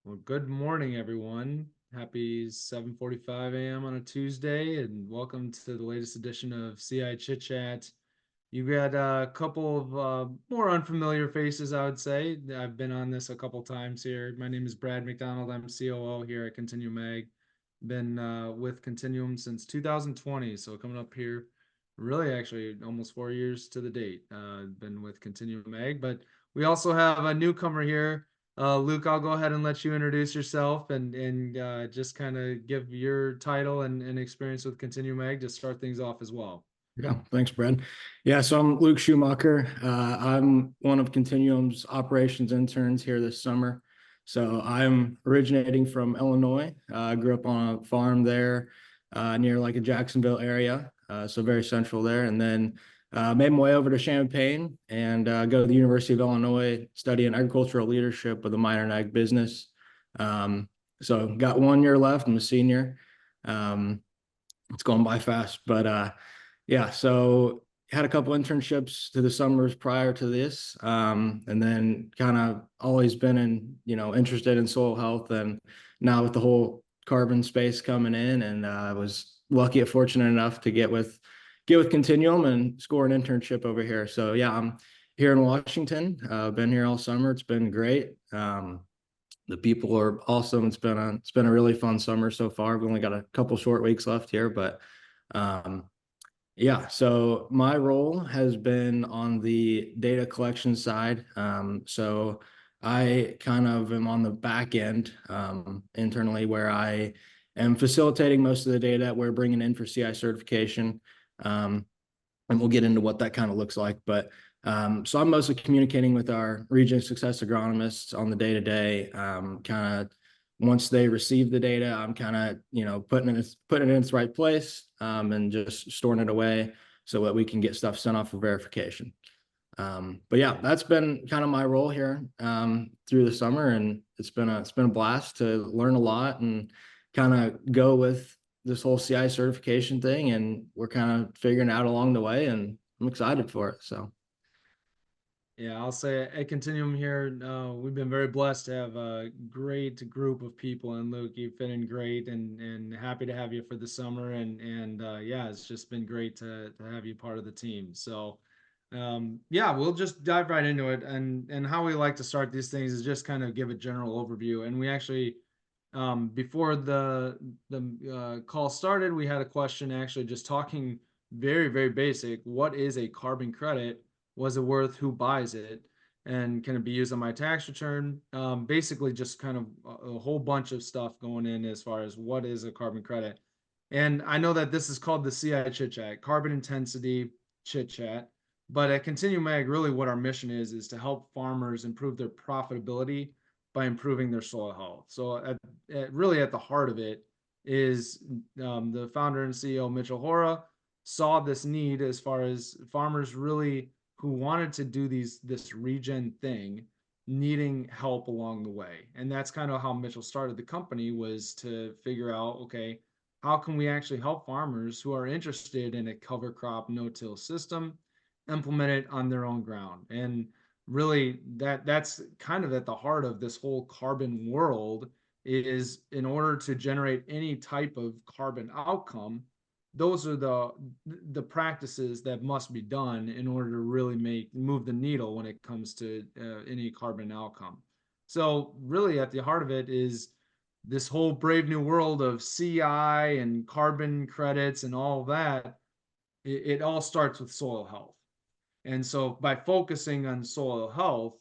Well, good morning, everyone. Happy 7:45 a.m. on a Tuesday, and welcome to the latest edition of CI Chit Chat. You got a couple of more unfamiliar faces, I would say. I've been on this a couple times here. My name is Brad McDonald. I'm COO here at Continuum Ag. Been with Continuum since 2020, so coming up here, really actually almost 4 years to the date. Been with Continuum Ag, but we also have a newcomer here. Luke, I'll go ahead and let you introduce yourself and just kind of give your title and experience with Continuum Ag to start things off as well. Yeah, thanks, Brad. Yeah, so I'm Luke Schumacher. I'm one of Continuum's operations interns here this summer. So I'm originating from Illinois. I grew up on a farm there near like a Jacksonville area, so very central there. And then made my way over to Champaign and go to the University of Illinois, studying agricultural leadership with a minor in ag business. So got 1 year left. I'm a senior. It's going by fast, but yeah, so had a couple internships to the summers prior to this, and then kind of always been interested in soil health, and now with the whole carbon space coming in, and I was lucky and fortunate enough to get with Continuum and score an internship over here. So yeah, I'm here in Washington. Been here all summer. It's been great. The people are awesome. It's been a really fun summer so far. We've only got a couple short weeks left here, but yeah, so my role has been on the data collection side. So I kind of am on the back end internally, where I am facilitating most of the data we're bringing in for CI certification. And we'll get into what that kind of looks like. But so I'm mostly communicating with our region success agronomists on the day-to-day. Kind of once they receive the data, I'm kind of putting it in its right place and just storing it away so that we can get stuff sent off for verification. But yeah, that's been kind of my role here through the summer, and it's been a blast to learn a lot and kind of go with this whole CI certification thing, and we're kind of figuring it out along the way, and I'm excited for it. So Yeah, I'll say at Continuum here, we've been very blessed to have a great group of people. And Luke, you fit in great, and happy to have you for the summer. And yeah, it's just been great to have you part of the team. So yeah, we'll just dive right into it. And how we like to start these things is just kind of give a general overview. And we actually before the call started, we had a question actually just talking very basic. What is a carbon credit? Was it worth? Who buys it? And can it be used on my tax return? Basically, just kind of a whole bunch of stuff going in as far as what is a carbon credit. And I know that this is called the CI Chit Chat, Carbon Intensity Chit Chat. But at Continuum Ag, really what our mission is to help farmers improve their profitability by improving their soil health. So really at the heart of it is the founder and CEO, Mitchell Hora, saw this need as far as farmers really who wanted to do this regen thing needing help along the way. And that's kind of how Mitchell started the company, was to figure out, okay, how can we actually help farmers who are interested in a cover crop no-till system implement it on their own ground? And really that's kind of at the heart of this whole carbon world, is in order to generate any type of carbon outcome, those are the practices that must be done in order to really move the needle when it comes to any carbon outcome. So really at the heart of it is this whole brave new world of CI and carbon credits and all of that. It all starts with soil health. And so by focusing on soil health,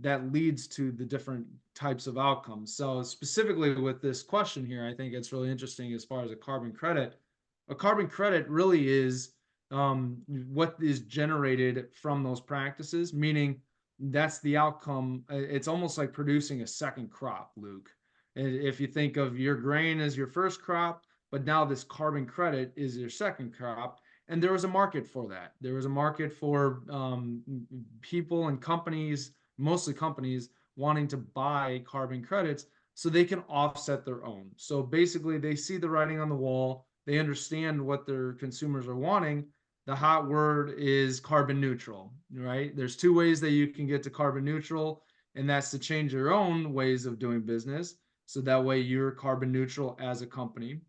that leads to the different types of outcomes. So specifically with this question here, I think it's really interesting as far as a carbon credit. A carbon credit really is what is generated from those practices, meaning that's the outcome. It's almost like producing a second crop, Luke. If you think of your grain as your first crop, but now this carbon credit is your second crop, and there was a market for that. There was a market for people and companies, mostly companies, wanting to buy carbon credits so they can offset their own. So basically, they see the writing on the wall. They understand what their consumers are wanting. The hot word is carbon neutral, right? There's two ways that you can get to carbon neutral, and that's to change your own ways of doing business. So that way you're carbon neutral as a company.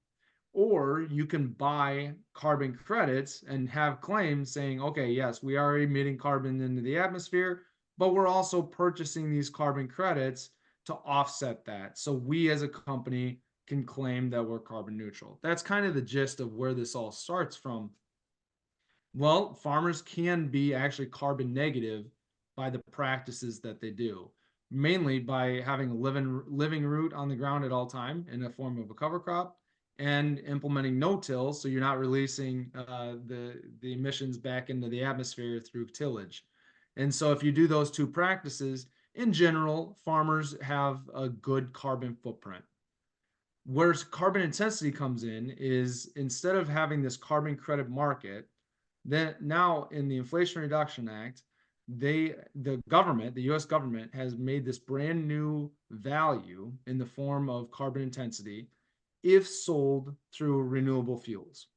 Or you can buy carbon credits and have claims saying, okay, yes, we are emitting carbon into the atmosphere, but we're also purchasing these carbon credits to offset that. So we as a company can claim that we're carbon neutral. That's kind of the gist of where this all starts from. Well, farmers can be actually carbon negative by the practices that they do, mainly by having a living root on the ground at all time in a form of a cover crop and implementing no-till, so you're not releasing the emissions back into the atmosphere through tillage. And so if you do those two practices, in general, farmers have a good carbon footprint. Where carbon intensity comes in is instead of having this carbon credit market, then now in the Inflation Reduction Act, the government, the US government, has made this brand new value in the form of carbon intensity if sold through renewable fuels.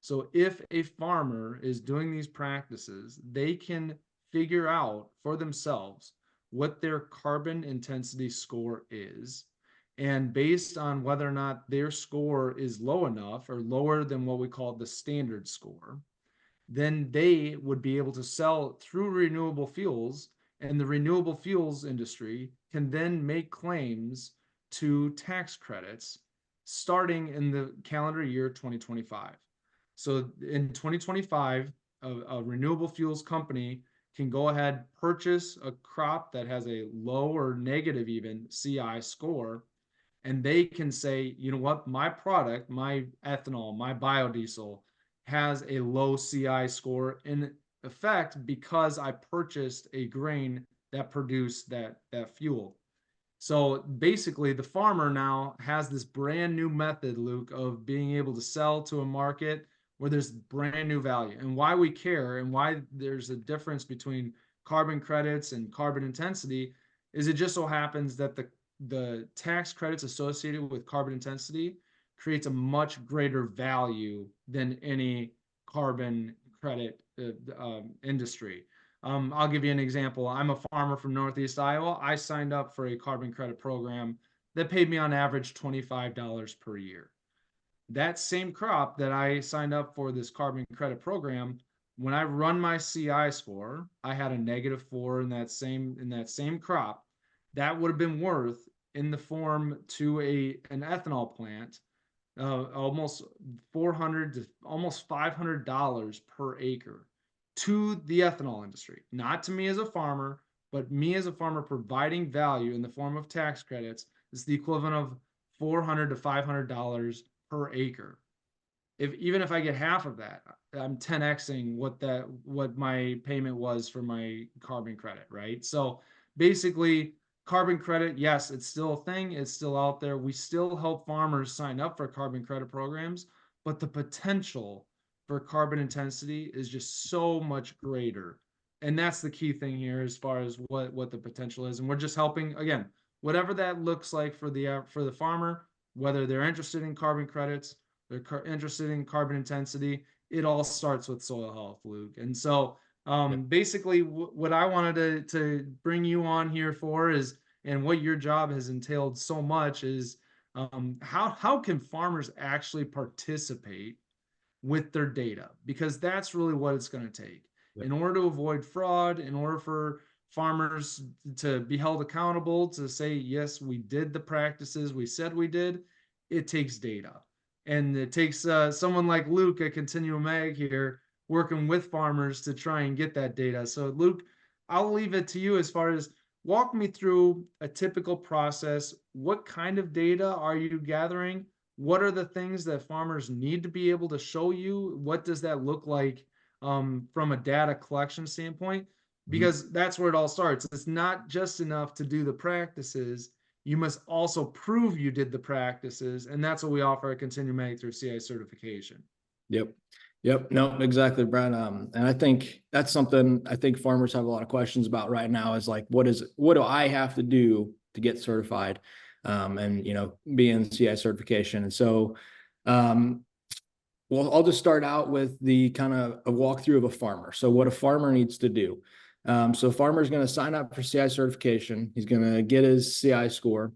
So if a farmer is doing these practices, they can figure out for themselves what their carbon intensity score is. And based on whether or not their score is low enough or lower than what we call the standard score, then they would be able to sell through renewable fuels, and the renewable fuels industry can then make claims to tax credits starting in the calendar year 2025. So in 2025, a renewable fuels company can go ahead, purchase a crop that has a low or negative even CI score, and they can say, you know what, my product, my ethanol, my biodiesel has a low CI score in effect because I purchased a grain that produced that fuel. So basically, the farmer now has this brand new method, Luke, of being able to sell to a market where there's brand new value. And why we care and why there's a difference between carbon credits and carbon intensity is it just so happens that the tax credits associated with carbon intensity creates a much greater value than any carbon credit industry. I'll give you an example. I'm a farmer from Northeast Iowa. I signed up for a carbon credit program that paid me on average $25 per year. That same crop that I signed up for this carbon credit program, when I run my CI score, I had a -4 in that same crop. That would have been worth in the form to an ethanol plant almost 400 to almost $500 per acre to the ethanol industry, not to me as a farmer, but me as a farmer providing value in the form of tax credits is the equivalent of $400 to $500 per acre. Even if I get half of that, I'm 10xing what my payment was for my carbon credit, right? So basically, carbon credit, yes, it's still a thing, it's still out there. We still help farmers sign up for carbon credit programs, but the potential for carbon intensity is just so much greater. And that's the key thing here as far as what the potential is. And we're just helping again, whatever that looks like for the farmer, whether they're interested in carbon credits, they're interested in carbon intensity. It all starts with soil health, Luke. And so basically what I wanted to bring you on here for is, and what your job has entailed so much is how can farmers actually participate with their data? Because that's really what it's going to take Yep. in order to avoid fraud, in order for farmers to be held accountable to say, yes, we did the practices we said we did. It takes data. And it takes someone like Luke at Continuum Ag here working with farmers to try and get that data. So, Luke, I'll leave it to you as far as walk me through a typical process. What kind of data are you gathering? What are the things that farmers need to be able to show you? What does that look like from a data collection standpoint? Mhm. Because that's where it all starts. It's not just enough to do the practices. You must also prove you did the practices, and that's what we offer at Continuum Ag through CI certification. Yep. Yep. No, exactly, Brad. And I think that's something I think farmers have a lot of questions about right now is like, what do I have to do to get certified? And, be in CI certification. And so, well, I'll just start out with the kind of a walkthrough of a farmer. So what a farmer needs to do. So a farmer is going to sign up for CI certification. He's going to get his CI score.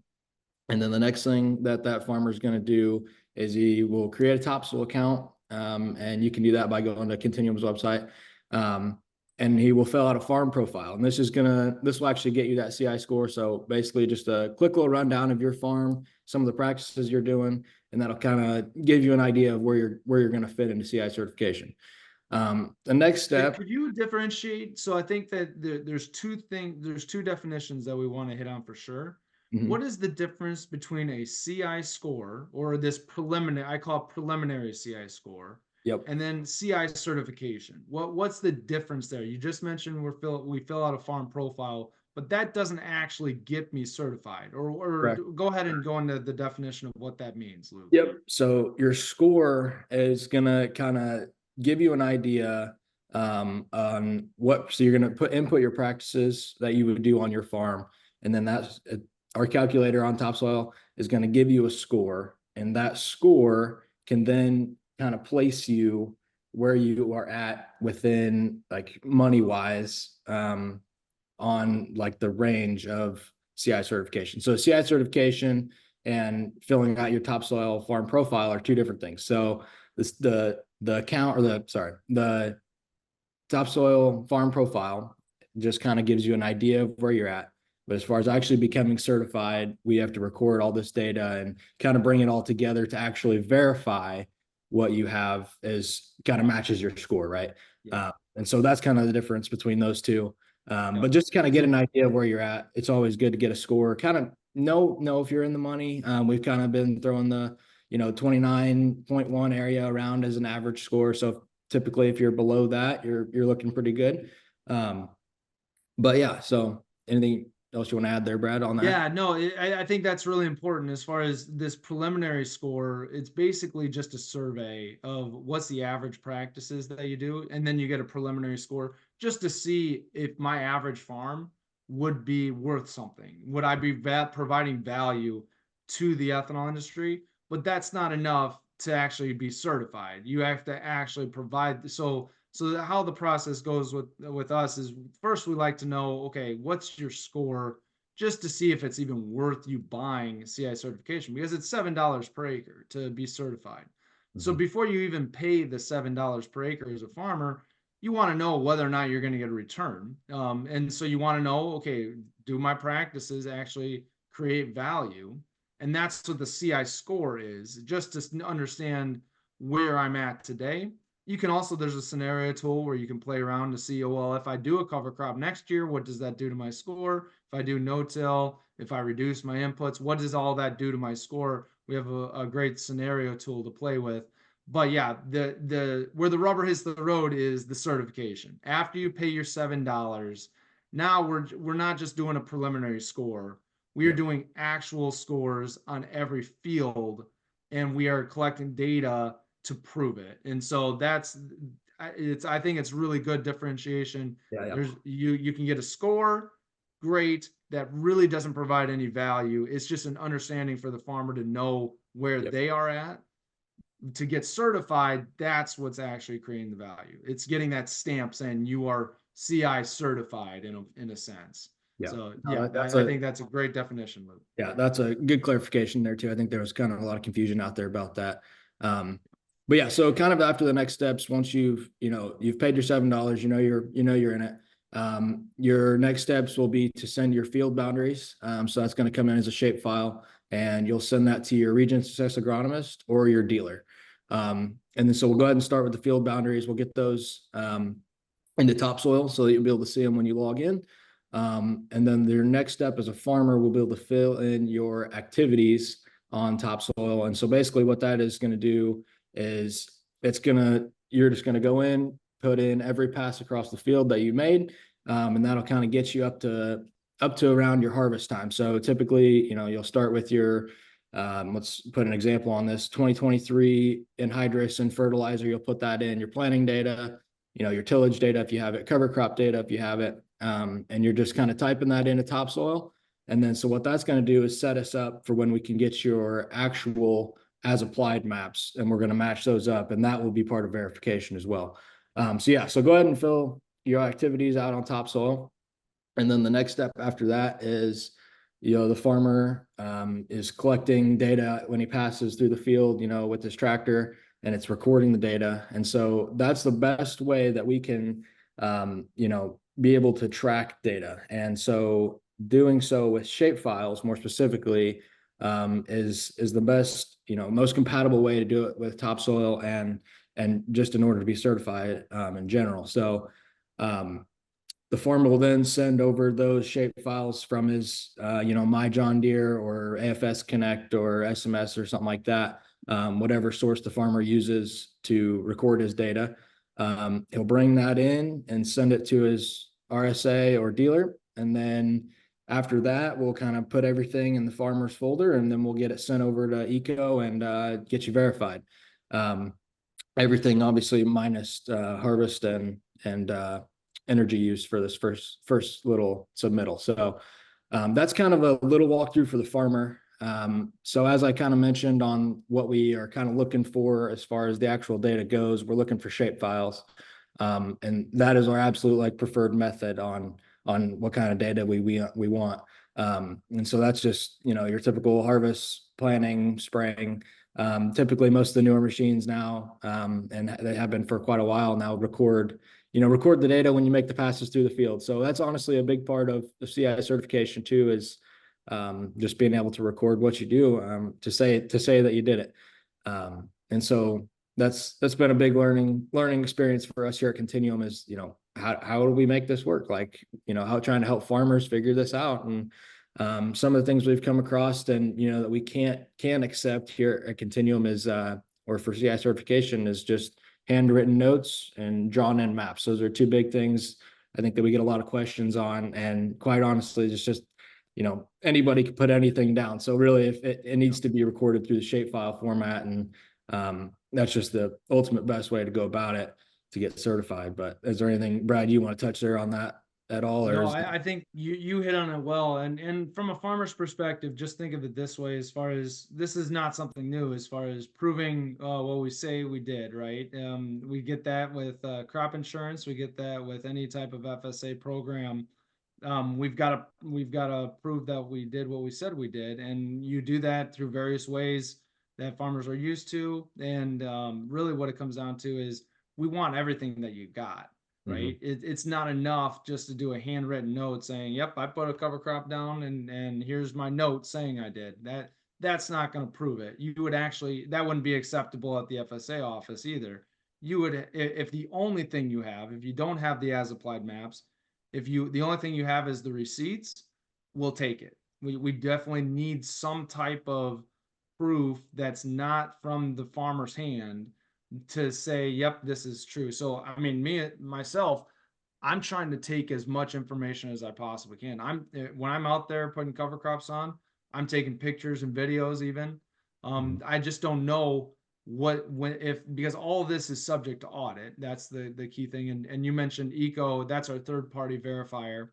And then the next thing that that farmer is going to do is he will create a topsoil account. And you can do that by going to Continuum's website. And he will fill out a farm profile. And this will actually get you that CI score. So basically just a quick little rundown of your farm, some of the practices you're doing, and that'll kind of give you an idea of where you're going to fit into CI certification. The next step. Could you differentiate? So I think that there's two definitions that we want to hit on for sure. Mhm. What is the difference between a CI score or this preliminary, I call it preliminary CI score, Yep. and then CI certification? What's the difference there? You just mentioned we fill out a farm profile, but that doesn't actually get me certified. Or Correct. go ahead and go into the definition of what that means, Luke. Yep. So your score is gonna kind of give you an idea on what. So you're gonna input your practices that you would do on your farm, and then that's our calculator on topsoil is going to give you a score, and that score can then kind of place you where you are at within like money wise on like the range of CI certification. So CI certification and filling out your topsoil farm profile are two different things. So the account or the topsoil farm profile just kind of gives you an idea of where you're at. But as far as actually becoming certified, we have to record all this data and kind of bring it all together to actually verify what you have is kind of matches your score, right? Yeah. And so that's kind of the difference between those two. Yep. But just to kind of get So an idea of where you're at, it's always good to get a score. Kind of know if you're in the money. We've kind of been throwing the 29.1 area around as an average score. So typically, if you're below that, you're looking pretty good. But yeah, so anything else you want to add there, Brad, on that? yeah, no, I think that's really important as far as this preliminary score. It's basically just a survey of what's the average practices that you do, and then you get a preliminary score just to see if my average farm would be worth something. Would I be providing value to the ethanol industry? But that's not enough to actually be certified. You have to actually provide. So how the process goes with us is first we like to know, okay, what's your score just to see if it's even worth you buying CI certification because it's $7 per acre to be certified. So Mm-hmm. before you even pay the $7 per acre as a farmer, you want to know whether or not you're going to get a return. And so you want to know, okay, do my practices actually create value? And that's what the CI score is, just to understand where I'm at today. You can also, there's a scenario tool where you can play around to see, oh, well, if I do a cover crop next year, what does that do to my score? If I do no-till, if I reduce my inputs, what does all that do to my score? We have a great scenario tool to play with. But yeah, the where the rubber hits the road is the certification. After you pay your $7, now we're not just doing a preliminary score. We are Yep. doing actual scores on every field, and we are collecting data to prove it. And so I think it's really good differentiation. Yeah. Yeah. You can get a score, great, that really doesn't provide any value. It's just an understanding for the farmer to know where Yep. they are at. To get certified, that's what's actually creating the value. It's getting that stamp saying you are CI certified in a sense. Yeah. So No, yeah, that's I a think that's a great definition, Luke. Yeah, that's a good clarification there too. I think there was kind of a lot of confusion out there about that. But yeah, so kind of after the next steps, once you've paid your $7, you're in it. Your next steps will be to send your field boundaries. So that's going to come in as a shape file, and you'll send that to your region success agronomist or your dealer. And then so we'll go ahead and start with the field boundaries. We'll get those into topsoil so that you'll be able to see them when you log in. And then your next step as a farmer will be able to fill in your activities on topsoil. And so basically what that is going to do is you're just going to go in, put in every pass across the field that you made. And that'll kind of get you up to around your harvest time. So typically, you'll start with your, let's put an example on this 2023 anhydrous and fertilizer. You'll put that in your planting data, your tillage data if you have it, cover crop data if you have it, and you're just kind of typing that into topsoil. And then so what that's going to do is set us up for when we can get your actual as applied maps, and we're going to match those up, and that will be part of verification as well. So go ahead and fill your activities out on topsoil. And then the next step after that is the farmer is collecting data when he passes through the field, with his tractor, and it's recording the data. And so that's the best way that we can, be able to track data. And so doing so with shape files more specifically is the best, most compatible way to do it with topsoil and just in order to be certified in general. So um, the farmer will then send over those shape files from his, My John Deere or AFS Connect or SMS or something like that, whatever source the farmer uses to record his data. He'll bring that in and send it to his RSA or dealer. And then after that, we'll kind of put everything in the farmer's folder, and then we'll get it sent over to Eco and get you verified. Um, Everything obviously minus harvest and energy use for this first little submittal. So that's kind of a little walkthrough for the farmer. So as I kind of mentioned on what we are kind of looking for as far as the actual data goes, we're looking for shape files. And that is our absolute like preferred method on what kind of data we want. And so that's just, your typical harvest, planning, spraying. Typically most of the newer machines now, and they have been for quite a while now, record the data when you make the passes through the field. So that's honestly a big part of the CI certification too, is just being able to record what you do, to say that you did it. And so that's been a big learning experience for us here at Continuum is, how do we make this work? Like, how trying to help farmers figure this out. And some of the things we've come across and, that we can accept here at Continuum is, or for CI certification, is just handwritten notes and drawn in maps. Those are two big things I think that we get a lot of questions on. And quite honestly, it's just, anybody can put anything down. So really, if it needs to be recorded through the shapefile format, and that's just the ultimate best way to go about it to get certified. But is there anything, Brad, you want to touch there on that at all? Or No, is I think you hit on it well. And from a farmer's perspective, just think of it this way: as far as this is not something new, as far as proving what we say we did, right? We get that with crop insurance, we get that with any type of FSA program. We've got to prove that we did what we said we did, and you do that through various ways that farmers are used to. And really, what it comes down to is we want everything that you got, Mhm. right? It's not enough just to do a handwritten note saying, "Yep, I put a cover crop down, and here's my note saying I did." That's not going to prove it. You would actually That wouldn't be acceptable at the FSA office either. You would, if the only thing you have, if you don't have the as applied maps, if you the only thing you have is the receipts, we'll take it. We definitely need some type of proof that's not from the farmer's hand to say, yep, this is true. So, I mean, myself, I'm trying to take as much information as I possibly can. When I'm out there putting cover crops on, I'm taking pictures and videos even. Mhm. I just don't know what when if because all of this is subject to audit. That's the key thing. And you mentioned Eco, that's our third party verifier.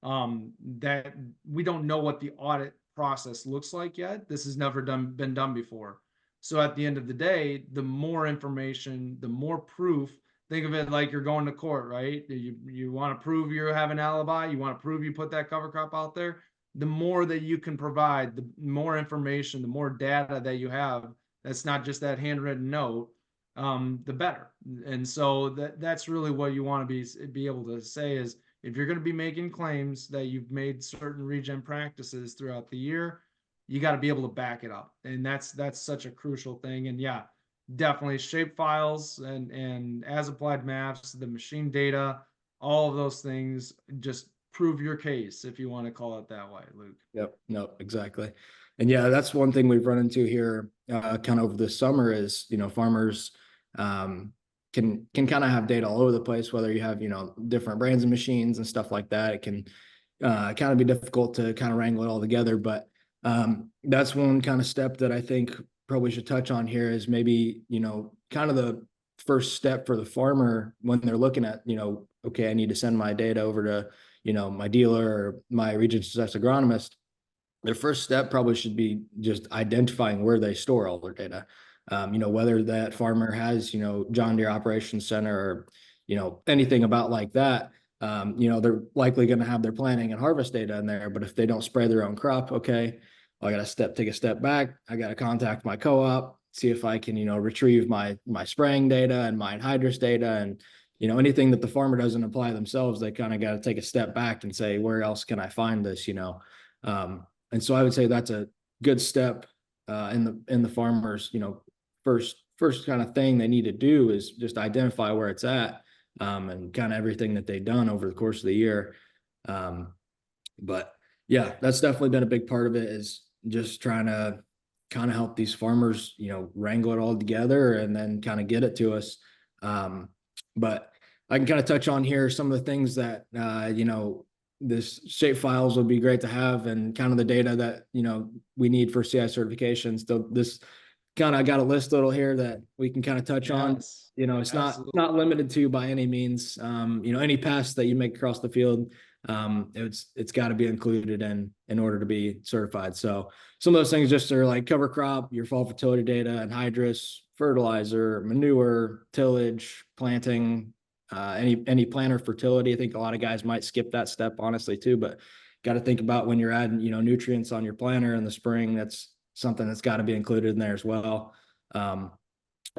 That we don't know what the audit process looks like yet. This has never been done before. So at the end of the day, the more information, the more proof. Think of it like you're going to court, right? You want to prove you have an alibi, you want to prove you put that cover crop out there. The more that you can provide, the more information, the more data that you have, that's not just that handwritten note, the better. And so that's really what you want to be able to say is, if you're going to be making claims that you've made certain regen practices throughout the year, you got to be able to back it up. And that's such a crucial thing. And yeah, definitely shape files and as applied maps, the machine data, all of those things just prove your case, if you want to call it that way, Luke. Yep. No, exactly. And yeah, that's one thing we've run into here kind of over the summer is, farmers um, can kind of have data all over the place, whether you have, different brands of machines and stuff like that. It can kind of be difficult to kind of wrangle it all together. But that's one kind of step that I think probably should touch on here is maybe, kind of the first step for the farmer when they're looking at, okay, I need to send my data over to, my dealer or my region success agronomist. Their first step probably should be just identifying where they store all their data. Whether that farmer has, John Deere Operations Center or, anything about like that. They're likely going to have their planting and harvest data in there, but if they don't spray their own crop, okay, well, I got to take a step back. I got to contact my co-op, see if I can, retrieve my spraying data and my anhydrous data, and anything that the farmer doesn't apply themselves, they kind of got to take a step back and say, where else can I find this. And so I would say that's a good step in the farmers, first kind of thing they need to do is just identify where it's at, and kind of everything that they've done over the course of the year. Um, but yeah, that's definitely been a big part of it, is just trying to kind of help these farmers, wrangle it all together and then kind of get it to us. But I can kind of touch on here some of the things that, this shape files would be great to have, and kind of the data that, we need for CI certifications. So this kind of got a list little here that we can kind of touch on. Yes, It's absolutely. not limited to by any means. Any pass that you make across the field, it's got to be included in order to be certified. So some of those things just are like cover crop, your fall fertility data, anhydrous, fertilizer, manure, tillage, planting, any planter fertility. I think a lot of guys might skip that step, honestly, too, but got to think about when you're adding, nutrients on your planter in the spring. That's something that's got to be included in there as well. And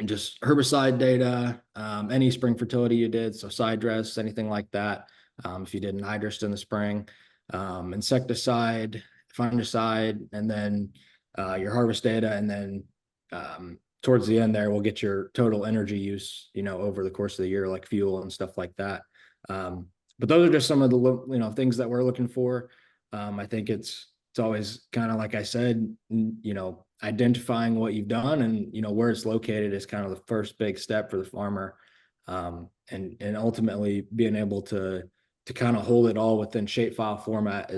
just herbicide data, any spring fertility you did, so side dress, anything like that. If you did anhydrous in the spring, insecticide, fungicide, and then your harvest data, and then towards the end there, we'll get your total energy use, over the course of the year, like fuel and stuff like that. But those are just some of the things that we're looking for. I think it's always kind of like I said, identifying what you've done and where it's located is kind of the first big step for the farmer, and ultimately being able to kind of hold it all within shapefile format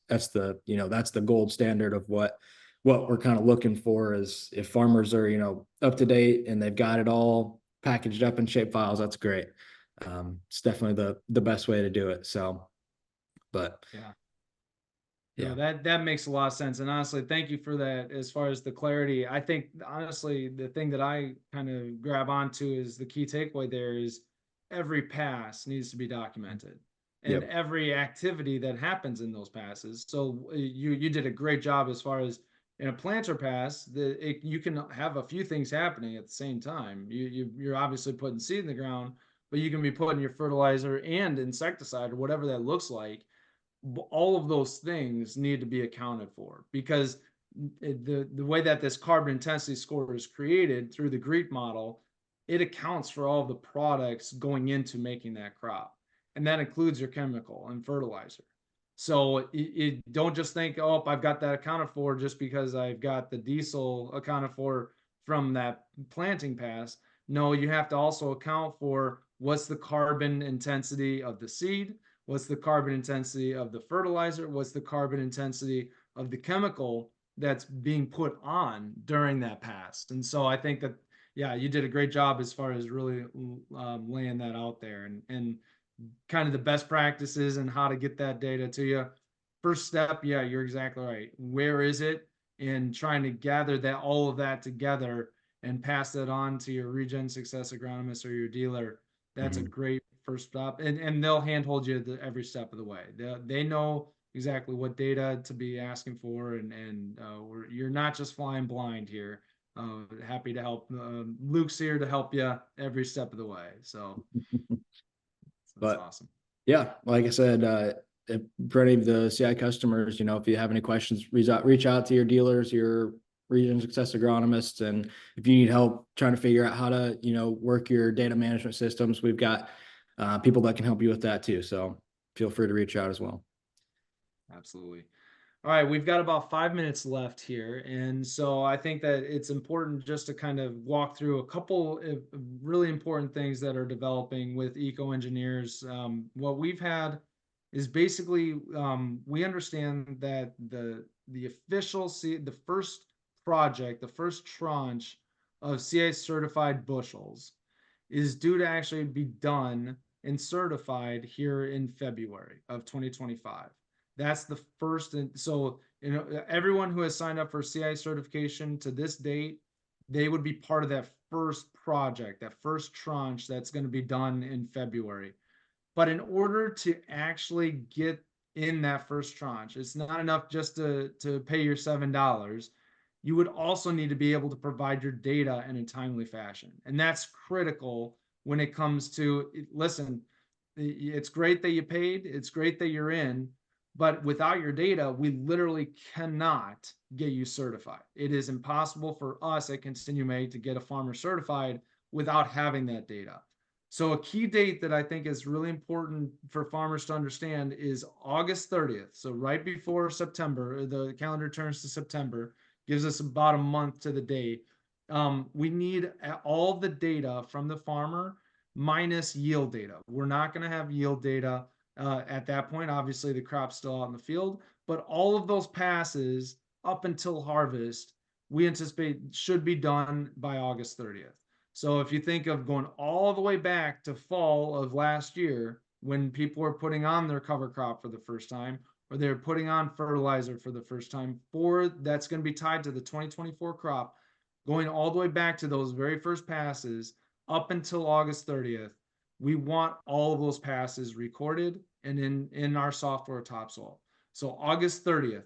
that's the gold standard of what we're kind of looking for. Is if farmers are up to date and they've got it all packaged up in shapefiles, that's great. It's definitely the best way to do it. So, but Yeah. Yeah, yeah. that makes a lot of sense. And honestly, thank you for that as far as the clarity. I think honestly, the thing that I kind of grab onto is the key takeaway there is every pass needs to be documented and Yep. every activity that happens in those passes. So you did a great job as far as in a planter pass, you can have a few things happening at the same time. You're obviously putting seed in the ground, but you can be putting your fertilizer and insecticide or whatever that looks like. All of those things need to be accounted for because the way that this carbon intensity score is created through the GREET model, it accounts for all of the products going into making that crop, and that includes your chemical and fertilizer. So don't just think, oh, I've got that accounted for just because I've got the diesel accounted for from that planting pass. No, you have to also account for what's the carbon intensity of the seed, what's the carbon intensity of the fertilizer, what's the carbon intensity of the chemical that's being put on during that pass. And so I think that, yeah, you did a great job as far as really laying that out there, and kind of the best practices and how to get that data to you. First step, yeah, you're exactly right. Where is it? And trying to gather that all of that together and pass that on to your regen success agronomist or your dealer. That's a Mhm. great first step, and they'll handhold you every step of the way. They know exactly what data to be asking for, and you're not just flying blind here. Happy to help. Luke's here to help you every step of the way. So that's But awesome. yeah, like I said, for any of the CI customers, if you have any questions, reach out to your dealers, your region success agronomists, and if you need help trying to figure out how to, work your data management systems, we've got people that can help you with that too. So feel free to reach out as well. Absolutely. All right, we've got about 5 minutes left here. And so I think that it's important just to kind of walk through a couple of really important things that are developing with eco engineers. What we've had is basically we understand that the official the first project, the first tranche of CA certified bushels is due to actually be done and certified here in February of 2025. That's the first. And so, everyone who has signed up for CI certification to this date, they would be part of that first project, that first tranche that's going to be done in February. But in order to actually get in that first tranche, it's not enough just to pay your $7. You would also need to be able to provide your data in a timely fashion. And that's critical when it comes to, listen, it's great that you paid, it's great that you're in, but without your data, we literally cannot get you certified. It is impossible for us at Continuum Ag to get a farmer certified without having that data. So a key date that I think is really important for farmers to understand is August 30th. So right before September, the calendar turns to September, gives us about a month to the date. We need all the data from the farmer minus yield data. We're not going to have yield data at that point. Obviously, the crop's still out in the field, but all of those passes up until harvest, we anticipate should be done by August 30th. So if you think of going all the way back to fall of last year, when people were putting on their cover crop for the first time, or they're putting on fertilizer for the first time, for that's going to be tied to the 2024 crop, going all the way back to those very first passes up until August 30th, we want all of those passes recorded and in our software topsoil. So August 30th,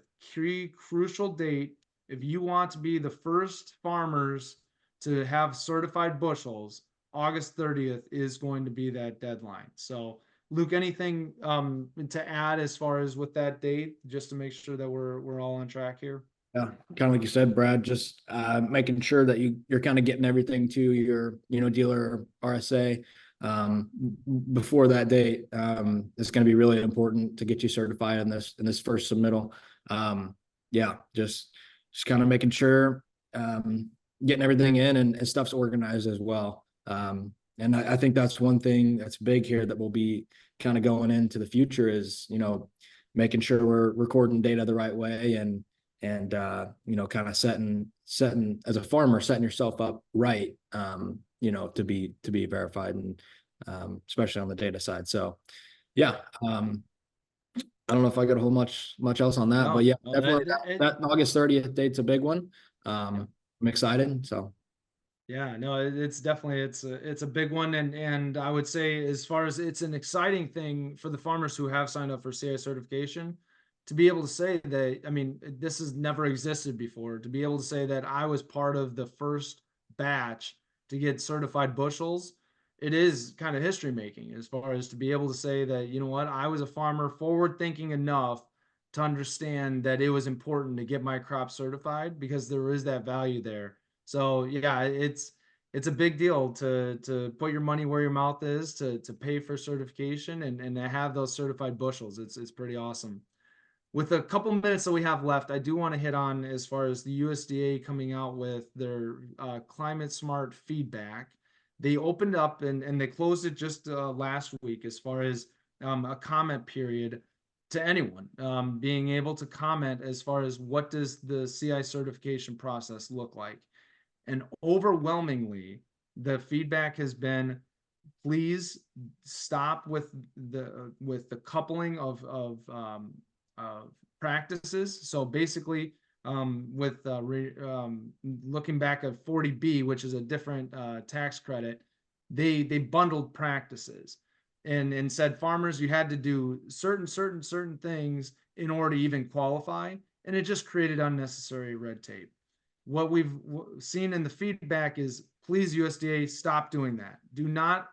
crucial date. If you want to be the first farmers to have certified bushels, August 30th is going to be that deadline. So Luke, anything to add as far as with that date, just to make sure that we're all on track here? Yeah, kind of like you said, Brad, just making sure that you're kind of getting everything to your, dealer RSA before that date. It's going to be really important to get you certified in this first submittal. Yeah, just kind of making sure getting everything in and stuff's organized as well. And I think that's one thing that's big here that will be kind of going into the future is, making sure we're recording data the right way and kind of setting as a farmer, setting yourself up right, to be verified and especially on the data side. So yeah, I don't know if I got a whole much else on that, but No, yeah, no, definitely that August 30th date's a big one. I'm excited. So yeah, no, it's definitely it's a big one, and I would say as far as it's an exciting thing for the farmers who have signed up for CI certification to be able to say that, I mean, this has never existed before, to be able to say that I was part of the first batch to get certified bushels. It is kind of history making as far as to be able to say that, you know what, I was a farmer forward thinking enough to understand that it was important to get my crop certified because there is that value there. So yeah, it's a big deal to put your money where your mouth is, to pay for certification and to have those certified bushels. It's pretty awesome. With a couple minutes that we have left, I do want to hit on as far as the USDA coming out with their Climate Smart feedback. They opened up and they closed it just last week as far as a comment period to anyone being able to comment as far as what does the CI certification process look like. And overwhelmingly, the feedback has been, please stop with the coupling of practices. So basically, looking back at 40B, which is a different tax credit, they bundled practices and said farmers, you had to do certain things in order to even qualify, and it just created unnecessary red tape. What we've seen in the feedback is, please USDA, stop doing that. Do not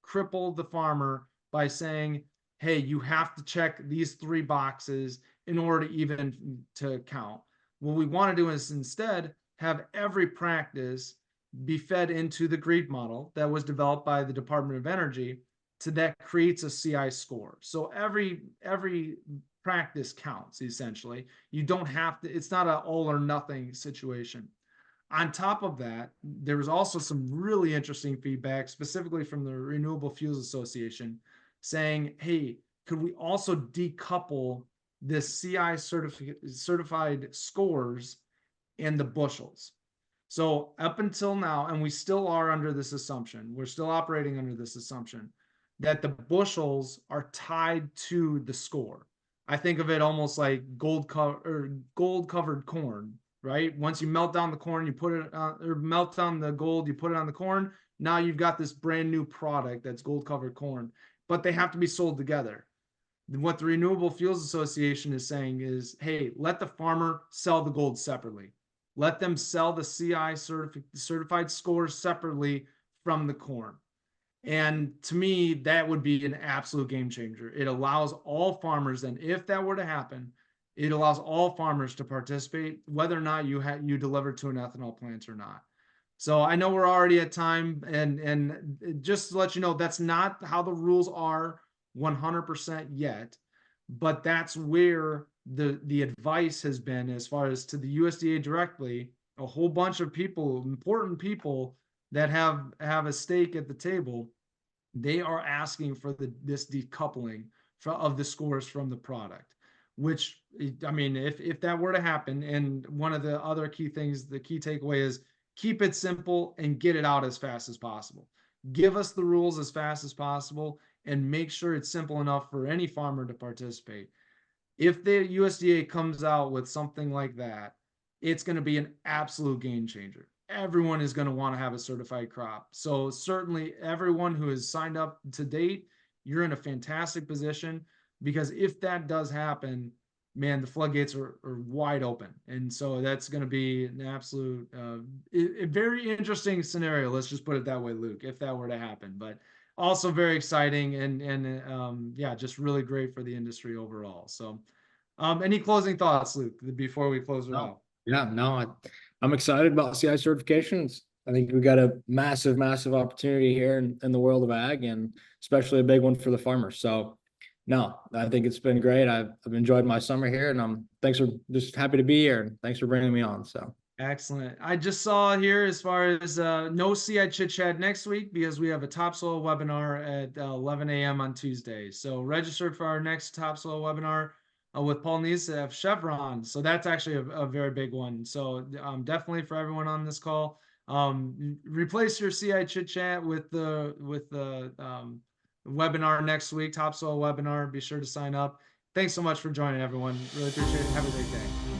cripple the farmer by saying, hey, you have to check these 3 boxes in order to even to count. What we want to do is instead have every practice be fed into the GREED model that was developed by the Department of Energy, to that creates a CI score. So every practice counts essentially. You don't have to, it's not an all or nothing situation. On top of that, there was also some really interesting feedback, specifically from the Renewable Fuels Association, saying, hey, could we also decouple this CI certified scores and the bushels? So up until now, and we still are under this assumption, we're still operating under this assumption that the bushels are tied to the score. I think of it almost like gold covered corn, right? Once you melt down the corn, you put it on, or melt down the gold, you put it on the corn. Now you've got this brand new product that's gold covered corn. but they have to be sold together. What the Renewable Fuels Association is saying is, hey, let the farmer sell the gold separately. Let them sell the CI certified scores separately from the corn. And to me, that would be an absolute game changer. It allows all farmers, and if that were to happen, it allows all farmers to participate, whether or not you deliver to an ethanol plant or not. So I know we're already at time, and just to let you know, that's not how the rules are 100% yet, but that's where the advice has been as far as to the USDA directly. A whole bunch of people, important people that have a stake at the table, they are asking for this decoupling of the scores from the product. Which, I mean, if that were to happen, and one of the other key things, the key takeaway is keep it simple and get it out as fast as possible. Give us the rules as fast as possible and make sure it's simple enough for any farmer to participate. If the USDA comes out with something like that, it's going to be an absolute game changer. Everyone is going to want to have a certified crop. So certainly everyone who has signed up to date, you're in a fantastic position, because if that does happen, man, the floodgates are wide open. And so that's going to be an absolute, a very interesting scenario. Let's just put it that way, Luke, if that were to happen. But also very exciting, and yeah, just really great for the industry overall. So, any closing thoughts, Luke, before we close it No, out? yeah, no, I'm excited about CI certifications. I think we got a massive, massive opportunity here in the world of ag, and especially a big one for the farmers. So, no, I think it's been great. I've enjoyed my summer here, and I'm thanks for just happy to be here, and thanks for bringing me on. So, Excellent. I just saw here as far as no CI Chit Chat next week, because we have a topsoil webinar at 11 a.m. on Tuesday. So registered for our next topsoil webinar with Paul Neese of Chevron. So that's actually a very big one. So definitely for everyone on this call, replace your CI Chit Chat with the webinar next week, topsoil webinar. Be sure to sign up. Thanks so much for joining, everyone. Really appreciate it. Have a great day.